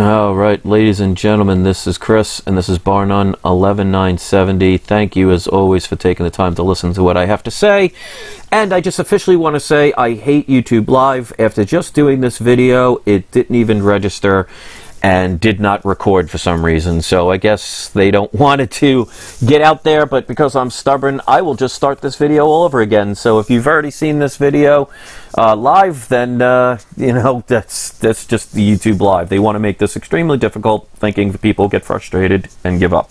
All right, ladies and gentlemen, this is Chris, and this is Bar None 11970. Thank you, as always, for taking the time to listen to what I have to say. And I just officially want to say I hate YouTube Live. After just doing this video, it didn't even register and did not record for some reason. So I guess they don't want it to get out there, but because I'm stubborn, I will just start this video all over again. So if you've already seen this video live, then you know, that's just the YouTube Live. They want to make this extremely difficult, thinking people get frustrated and give up.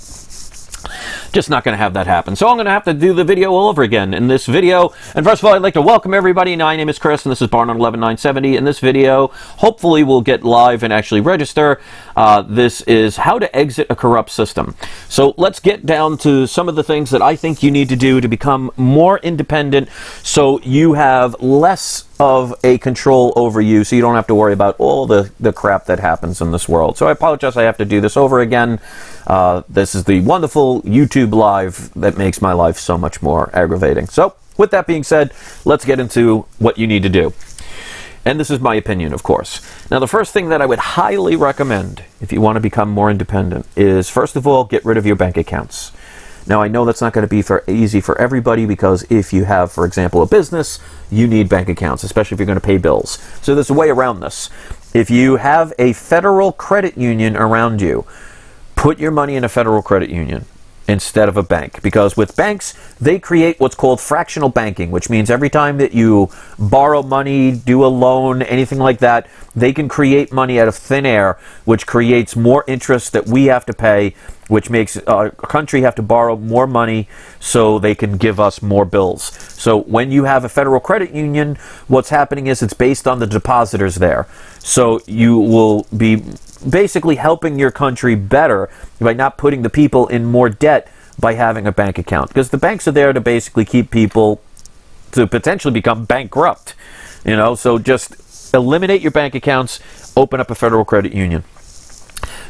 Just not going to have that happen. So I'm going to have to do the video all over again in this video. And first of all, I'd like to welcome everybody. My name is Chris, and this is Bar None 11970. In this video, hopefully we'll get live and actually register. This is how to exit a corrupt system. So let's get down to some of the things that I think you need to do to become more independent, so you have less of a control over you, so you don't have to worry about all the crap that happens in this world. So I apologize I have to do this over again. This is the wonderful YouTube Live that makes my life so much more aggravating. So with that being said, let's get into what you need to do. And this is my opinion, of course. Now, the first thing that I would highly recommend if you want to become more independent is, first of all, get rid of your bank accounts. Now, I know that's not going to be easy for everybody, because if you have, for example, a business, you need bank accounts, especially if you're going to pay bills. So there's a way around this. If you have a federal credit union around you, put your money in a federal credit union instead of a bank, because with banks, they create what's called fractional banking, which means every time that you borrow money, do a loan, anything like that, they can create money out of thin air, which creates more interest that we have to pay, which makes a country have to borrow more money so they can give us more bills. So when you have a federal credit union, what's happening is it's based on the depositors there. So you will be basically helping your country better by not putting the people in more debt by having a bank account, because the banks are there to basically keep people to potentially become bankrupt, you know. So just eliminate your bank accounts, open up a federal credit union.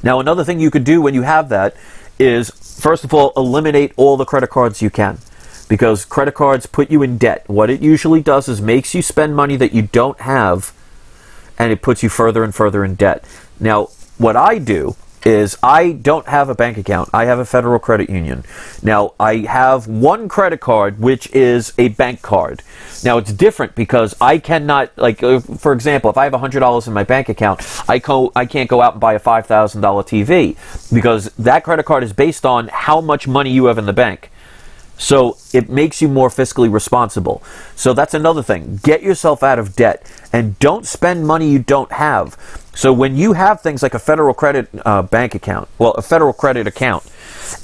Now, another thing you could do when you have that is, first of all, eliminate all the credit cards you can, because credit cards put you in debt. What it usually does is makes you spend money that you don't have, and it puts you further and further in debt. Now, what I do is I don't have a bank account. I have a federal credit union. Now, I have one credit card, which is a bank card. Now, it's different because I cannot, like, for example, if I have $100 in my bank account, I can't go out and buy a $5,000 TV, because that credit card is based on how much money you have in the bank. So it makes you more fiscally responsible. So that's another thing. Get yourself out of debt and don't spend money you don't have. So when you have things like a federal credit bank account, well, a federal credit account,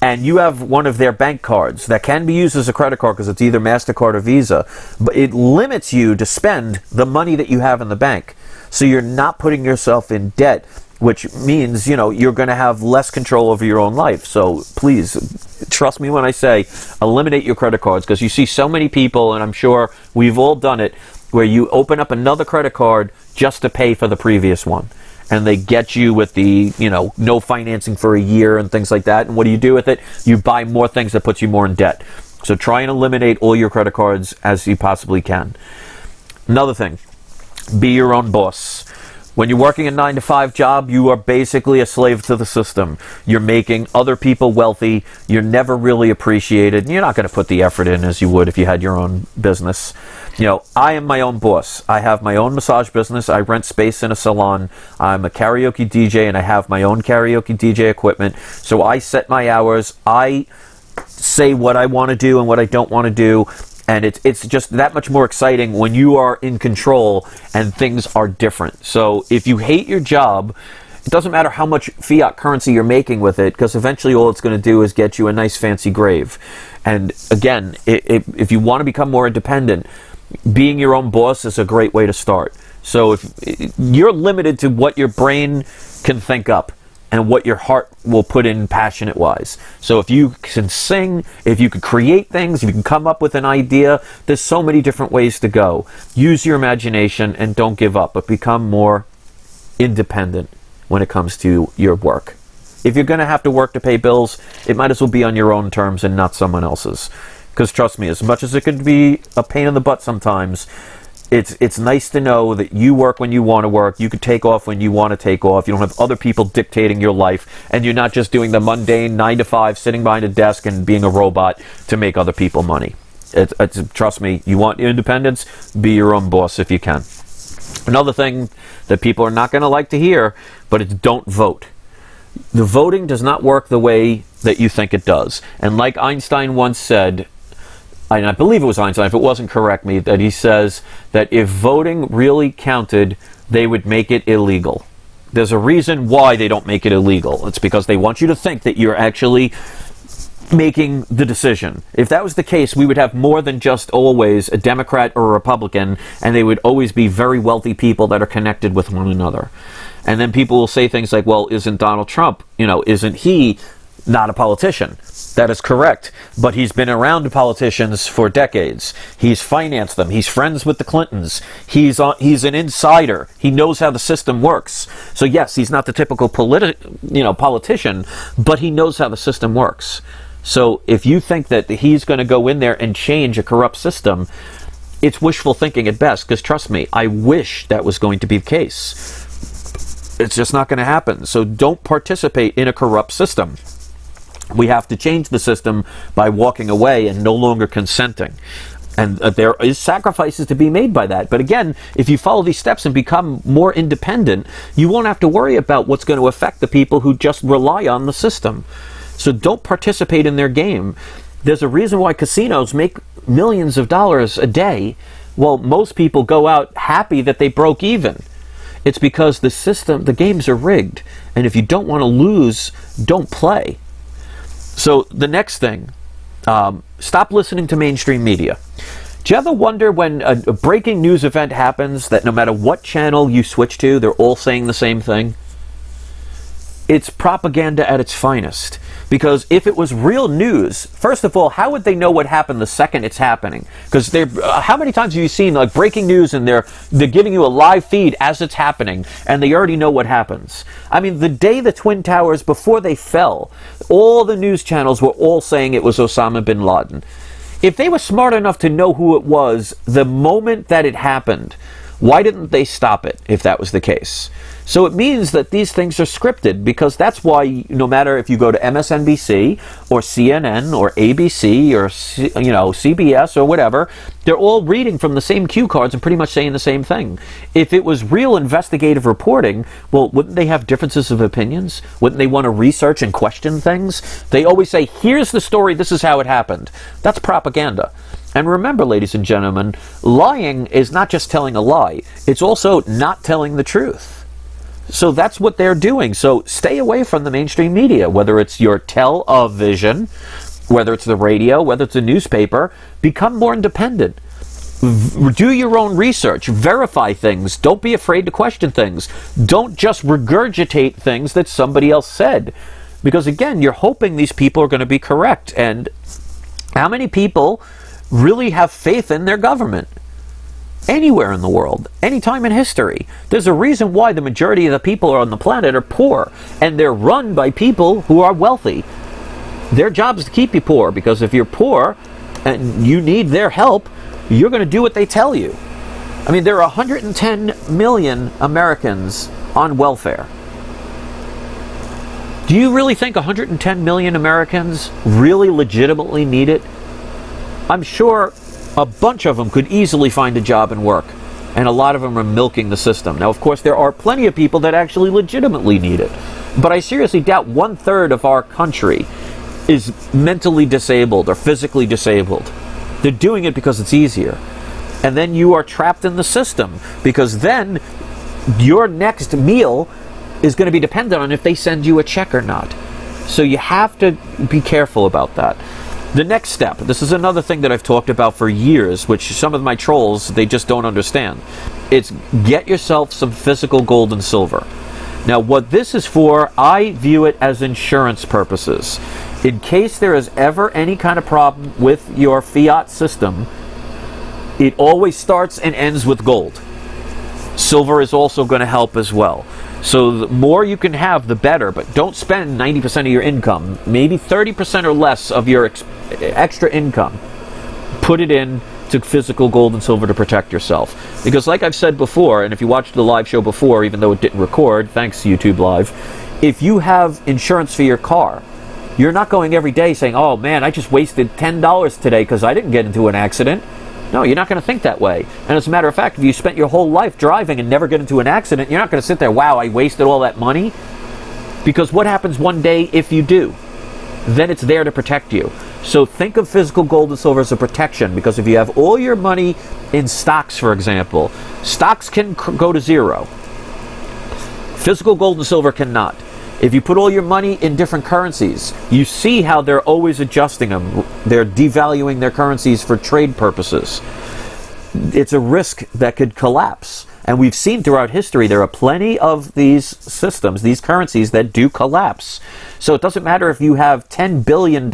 and you have one of their bank cards that can be used as a credit card because it's either MasterCard or Visa, but it limits you to spend the money that you have in the bank. So you're not putting yourself in debt, which means, you know, you're going to have less control over your own life. So please, trust me when I say eliminate your credit cards, because you see so many people, and I'm sure we've all done it, where you open up another credit card just to pay for the previous one. And they get you with the, you know, no financing for a year and things like that. And what do you do with it? You buy more things that puts you more in debt. So try and eliminate all your credit cards as you possibly can. Another thing, be your own boss. When you're working a 9-to-5 job, you are basically a slave to the system. You're making other people wealthy. You're never really appreciated. You're not going to put the effort in as you would if you had your own business. You know, I am my own boss. I have my own massage business. I rent space in a salon. I'm a karaoke DJ, and I have my own karaoke DJ equipment. So I set my hours. I say what I want to do and what I don't want to do. And it's just that much more exciting when you are in control and things are different. So if you hate your job, it doesn't matter how much fiat currency you're making with it, because eventually all it's going to do is get you a nice fancy grave. And again, if you want to become more independent, being your own boss is a great way to start. So if you're limited to what your brain can think up and what your heart will put in passionate-wise. So if you can sing, if you can create things, if you can come up with an idea, there's so many different ways to go. Use your imagination and don't give up, but become more independent when it comes to your work. If you're going to have to work to pay bills, it might as well be on your own terms and not someone else's. Because trust me, as much as it could be a pain in the butt sometimes, It's nice to know that you work when you want to work. You can take off when you want to take off. You don't have other people dictating your life, and you're not just doing the mundane 9 to 5, sitting behind a desk and being a robot to make other people money. Trust me, you want independence, be your own boss if you can. Another thing that people are not going to like to hear, but it's don't vote. The voting does not work the way that you think it does. And like Einstein once said, and I believe it was Einstein, if it wasn't, correct me, that he says that if voting really counted, they would make it illegal. There's a reason why they don't make it illegal. It's because they want you to think that you're actually making the decision. If that was the case, we would have more than just always a Democrat or a Republican, and they would always be very wealthy people that are connected with one another. And then people will say things like, well, isn't Donald Trump, isn't he not a politician? That is correct, but he's been around politicians for decades. He's financed them. He's friends with the Clintons. He's an insider. He knows how the system works. So yes, he's not the typical politician, but he knows how the system works. So if you think that he's going to go in there and change a corrupt system, it's wishful thinking at best, because trust me, I wish that was going to be the case. It's just not going to happen. So don't participate in a corrupt system. We have to change the system by walking away and no longer consenting. And there is sacrifices to be made by that. But again, if you follow these steps and become more independent, you won't have to worry about what's going to affect the people who just rely on the system. So don't participate in their game. There's a reason why casinos make millions of dollars a day, while most people go out happy that they broke even. It's because the games are rigged. And if you don't want to lose, don't play. So the next thing, stop listening to mainstream media. Do you ever wonder when a breaking news event happens that no matter what channel you switch to, they're all saying the same thing? It's propaganda at its finest. Because if it was real news, first of all, how would they know what happened the second it's happening? Because how many times have you seen like breaking news and they're giving you a live feed as it's happening, and they already know what happens? I mean, the day the Twin Towers, before they fell, all the news channels were all saying it was Osama bin Laden. If they were smart enough to know who it was the moment that it happened, why didn't they stop it if that was the case? So it means that these things are scripted, because that's why no matter if you go to MSNBC or CNN or ABC or CBS or whatever, they're all reading from the same cue cards and pretty much saying the same thing. If it was real investigative reporting, well, wouldn't they have differences of opinions? Wouldn't they want to research and question things? They always say, here's the story, this is how it happened. That's propaganda. And remember, ladies and gentlemen, lying is not just telling a lie, it's also not telling the truth. So that's what they're doing. So stay away from the mainstream media, whether it's your television, whether it's the radio, whether it's a newspaper. Become more independent. Do your own research. Verify things. Don't be afraid to question things. Don't just regurgitate things that somebody else said. Because again, you're hoping these people are going to be correct. And how many people really have faith in their government? Anywhere in the world, any time in history. There's a reason why the majority of the people on the planet are poor, and they're run by people who are wealthy. Their job is to keep you poor, because if you're poor and you need their help, you're going to do what they tell you. I mean, there are 110 million Americans on welfare. Do you really think 110 million Americans really legitimately need it? I'm sure a bunch of them could easily find a job and work, and a lot of them are milking the system. Now, of course, there are plenty of people that actually legitimately need it, but I seriously doubt 1/3 of our country is mentally disabled or physically disabled. They're doing it because it's easier. And then you are trapped in the system, because then your next meal is going to be dependent on if they send you a check or not. So you have to be careful about that. The next step, this is another thing that I've talked about for years, which some of my trolls, they just don't understand. It's get yourself some physical gold and silver. Now, what this is for, I view it as insurance purposes. In case there is ever any kind of problem with your fiat system, it always starts and ends with gold. Silver is also going to help as well. So the more you can have, the better, but don't spend 90% of your income. Maybe 30% or less of your extra income. Put it in to physical gold and silver to protect yourself. Because like I've said before, and if you watched the live show before, even though it didn't record, thanks YouTube Live, if you have insurance for your car, you're not going every day saying, oh man, I just wasted $10 today because I didn't get into an accident. No, you're not going to think that way. And as a matter of fact, if you spent your whole life driving and never get into an accident, you're not going to sit there, wow, I wasted all that money. Because what happens one day if you do? Then it's there to protect you. So think of physical gold and silver as a protection, because if you have all your money in stocks, for example, stocks can go to zero. Physical gold and silver cannot. If you put all your money in different currencies, you see how they're always adjusting them. They're devaluing their currencies for trade purposes. It's a risk that could collapse. And we've seen throughout history there are plenty of these systems, these currencies that do collapse. So it doesn't matter if you have $10 billion,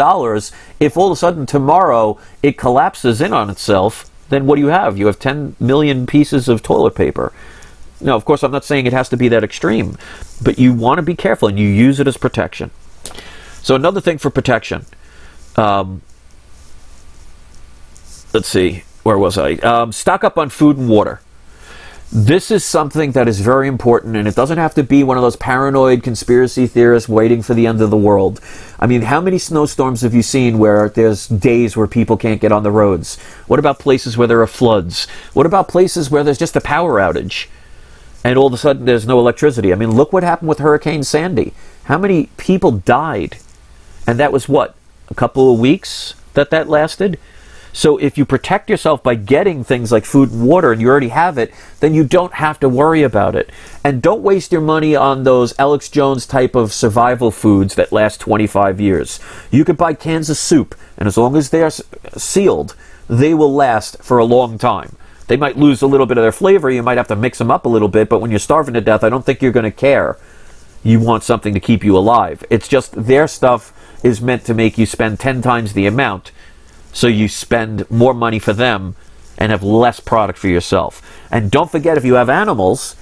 if all of a sudden tomorrow it collapses in on itself, then what do you have? You have 10 million pieces of toilet paper. Now, of course, I'm not saying it has to be that extreme, but you want to be careful and you use it as protection. So another thing for protection, let's see, where was I? Stock up on food and water. This is something that is very important, and it doesn't have to be one of those paranoid conspiracy theorists waiting for the end of the world. I mean, how many snowstorms have you seen where there's days where people can't get on the roads? What about places where there are floods? What about places where there's just a power outage and all of a sudden there's no electricity? I mean, look what happened with Hurricane Sandy. How many people died? And that was what, a couple of weeks that lasted? So if you protect yourself by getting things like food and water and you already have it, then you don't have to worry about it. And don't waste your money on those Alex Jones type of survival foods that last 25 years. You could buy cans of soup, and as long as they're sealed, they will last for a long time. They might lose a little bit of their flavor, you might have to mix them up a little bit, but when you're starving to death, I don't think you're going to care. You want something to keep you alive. It's just their stuff is meant to make you spend 10 times the amount. So you spend more money for them and have less product for yourself. And don't forget, if you have animals,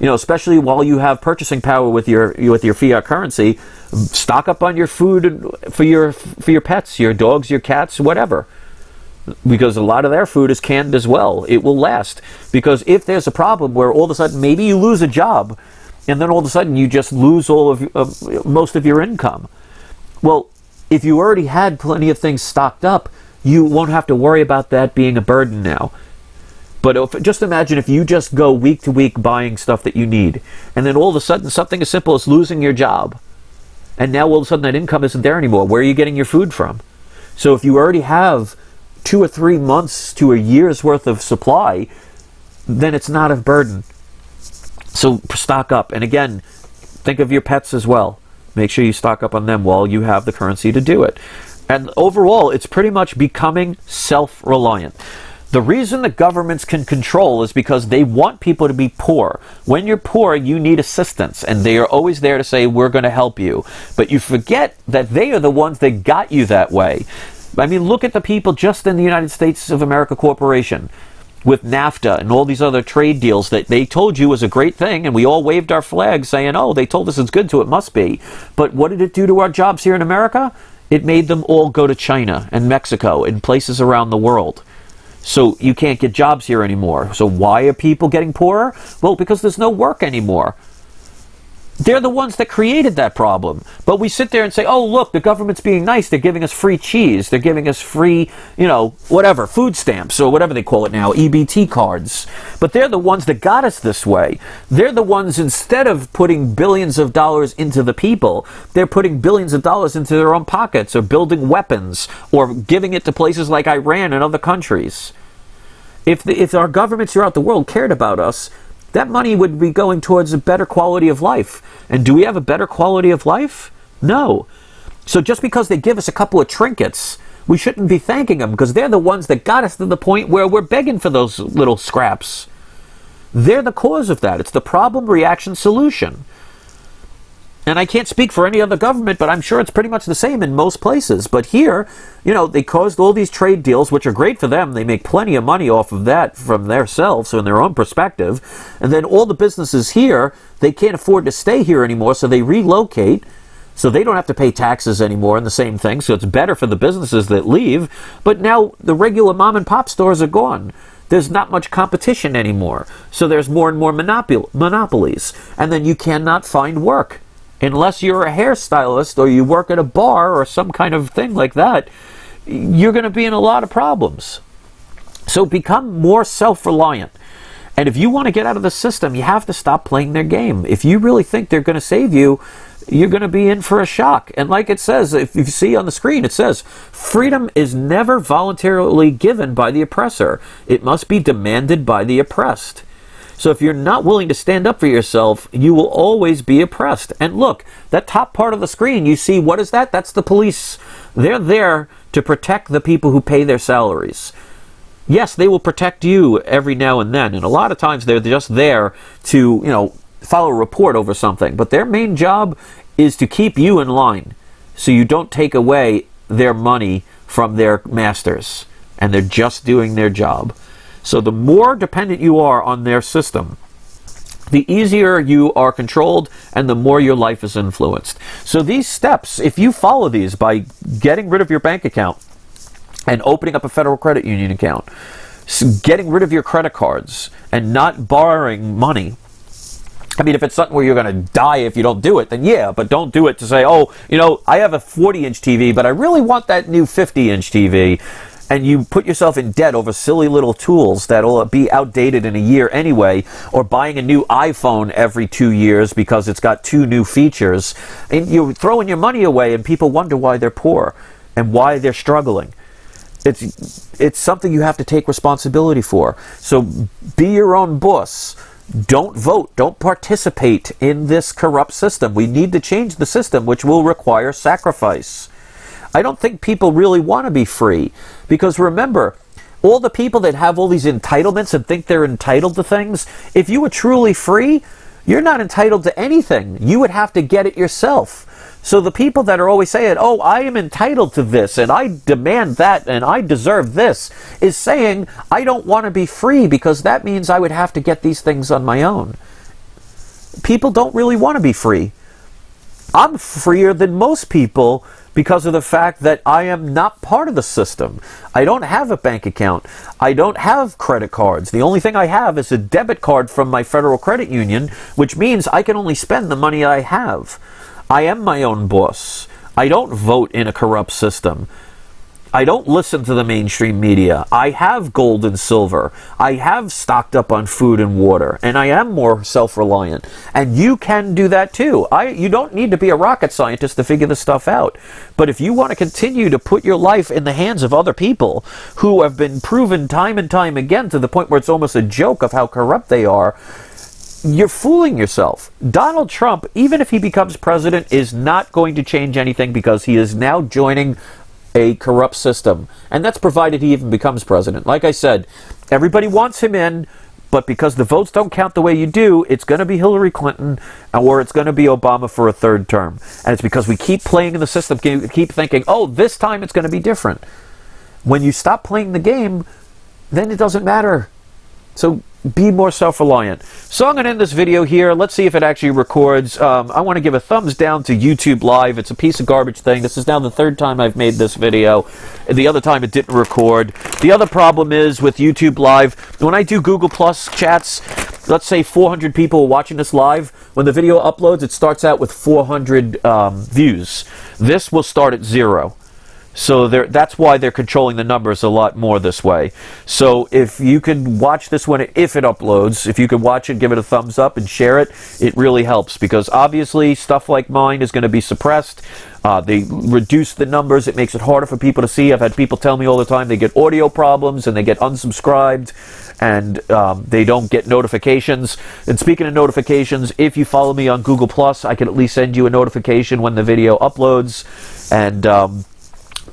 you know, especially while you have purchasing power with your fiat currency, stock up on your food for your pets, your dogs, your cats, whatever. Because a lot of their food is canned as well. It will last. Because if there's a problem where all of a sudden maybe you lose a job, and then all of a sudden you just lose all of most of your income. Well, if you already had plenty of things stocked up, you won't have to worry about that being a burden now. But just imagine if you just go week to week buying stuff that you need, and then all of a sudden something as simple as losing your job, and now all of a sudden that income isn't there anymore. Where are you getting your food from? So if you already have 2 or 3 months to a year's worth of supply, then it's not a burden. So stock up. And again, think of your pets as well. Make sure you stock up on them while you have the currency to do it. And overall, it's pretty much becoming self-reliant. The reason the governments can control is because they want people to be poor. When you're poor, you need assistance, and they are always there to say, we're going to help you. But you forget that they are the ones that got you that way. I mean, look at the people just in the United States of America Corporation with NAFTA and all these other trade deals that they told you was a great thing, and we all waved our flags saying, oh, they told us it's good, so it must be. But what did it do to our jobs here in America? It made them all go to China and Mexico and places around the world. So you can't get jobs here anymore. So why are people getting poorer? Well, because there's no work anymore. They're the ones that created that problem. But we sit there and say, oh, look, the government's being nice. They're giving us free cheese. They're giving us free, whatever, food stamps or whatever they call it now, EBT cards. But they're the ones that got us this way. They're the ones, instead of putting billions of dollars into the people, they're putting billions of dollars into their own pockets or building weapons or giving it to places like Iran and other countries. If our governments throughout the world cared about us, that money would be going towards a better quality of life. And do we have a better quality of life? No. So just because they give us a couple of trinkets, we shouldn't be thanking them, because they're the ones that got us to the point where we're begging for those little scraps. They're the cause of that. It's the problem, reaction, solution. And I can't speak for any other government, but I'm sure it's pretty much the same in most places. But here, they caused all these trade deals, which are great for them. They make plenty of money off of that from themselves, so in their own perspective. And then all the businesses here, they can't afford to stay here anymore, so they relocate. So they don't have to pay taxes anymore and the same thing. So it's better for the businesses that leave. But now the regular mom and pop stores are gone. There's not much competition anymore. So there's more and more monopolies. And then you cannot find work. Unless you're a hairstylist or you work at a bar or some kind of thing like that, you're going to be in a lot of problems. So become more self-reliant. And if you want to get out of the system, you have to stop playing their game. If you really think they're going to save you, you're going to be in for a shock. And like it says, if you see on the screen, it says, freedom is never voluntarily given by the oppressor. It must be demanded by the oppressed. So if you're not willing to stand up for yourself, you will always be oppressed. And look, that top part of the screen, you see, what is that? That's the police. They're there to protect the people who pay their salaries. Yes, they will protect you every now and then. And a lot of times they're just there to, file a report over something. But their main job is to keep you in line so you don't take away their money from their masters. And they're just doing their job. So the more dependent you are on their system, the easier you are controlled and the more your life is influenced. So these steps, if you follow these by getting rid of your bank account and opening up a federal credit union account, getting rid of your credit cards and not borrowing money. I mean, if it's something where you're going to die if you don't do it, then yeah, but don't do it to say, I have a 40-inch TV, but I really want that new 50-inch TV. And you put yourself in debt over silly little tools that'll be outdated in a year anyway, or buying a new iPhone every 2 years because it's got 2 new features. And you're throwing your money away and people wonder why they're poor and why they're struggling. It's something you have to take responsibility for. So be your own boss. Don't vote. Don't participate in this corrupt system. We need to change the system, which will require sacrifice. I don't think people really want to be free. Because remember, all the people that have all these entitlements and think they're entitled to things, if you were truly free, you're not entitled to anything. You would have to get it yourself. So the people that are always saying, I am entitled to this, and I demand that, and I deserve this, is saying, I don't want to be free because that means I would have to get these things on my own. People don't really want to be free. I'm freer than most people because of the fact that I am not part of the system. I don't have a bank account. I don't have credit cards. The only thing I have is a debit card from my federal credit union, which means I can only spend the money I have. I am my own boss. I don't vote in a corrupt system. I don't listen to the mainstream media. I have gold and silver. I have stocked up on food and water, and I am more self-reliant. And you can do that too. You don't need to be a rocket scientist to figure this stuff out. But if you want to continue to put your life in the hands of other people who have been proven time and time again to the point where it's almost a joke of how corrupt they are, you're fooling yourself. Donald Trump, even if he becomes president, is not going to change anything because he is now joining a corrupt system. And that's provided he even becomes president. Like I said, everybody wants him in, but because the votes don't count the way you do, it's going to be Hillary Clinton or it's going to be Obama for a third term. And it's because we keep playing in the system, keep thinking, this time it's going to be different. When you stop playing the game, then it doesn't matter. So be more self-reliant. So I'm going to end this video here. Let's see if it actually records. I want to give a thumbs down to YouTube Live. It's a piece of garbage thing. This is now the 3rd time I've made this video. The other time it didn't record. The other problem is with YouTube Live, when I do Google Plus chats, let's say 400 people are watching this live. When the video uploads, it starts out with 400 views. This will start at 0. So that's why they're controlling the numbers a lot more this way. So if you can watch this one, if it uploads, if you can watch it, give it a thumbs up and share it, it really helps. Because obviously stuff like mine is going to be suppressed. They reduce the numbers. It makes it harder for people to see. I've had people tell me all the time they get audio problems and they get unsubscribed and they don't get notifications. And speaking of notifications, if you follow me on Google+, I can at least send you a notification when the video uploads. And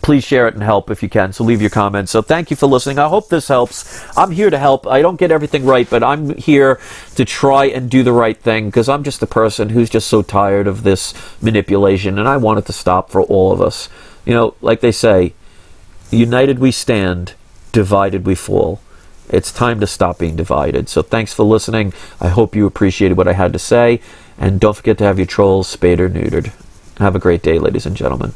please share it and help if you can. So leave your comments. So thank you for listening. I hope this helps. I'm here to help. I don't get everything right, but I'm here to try and do the right thing because I'm just a person who's just so tired of this manipulation, and I want it to stop for all of us. Like they say, united we stand, divided we fall. It's time to stop being divided. So thanks for listening. I hope you appreciated what I had to say, and don't forget to have your trolls spayed or neutered. Have a great day, ladies and gentlemen.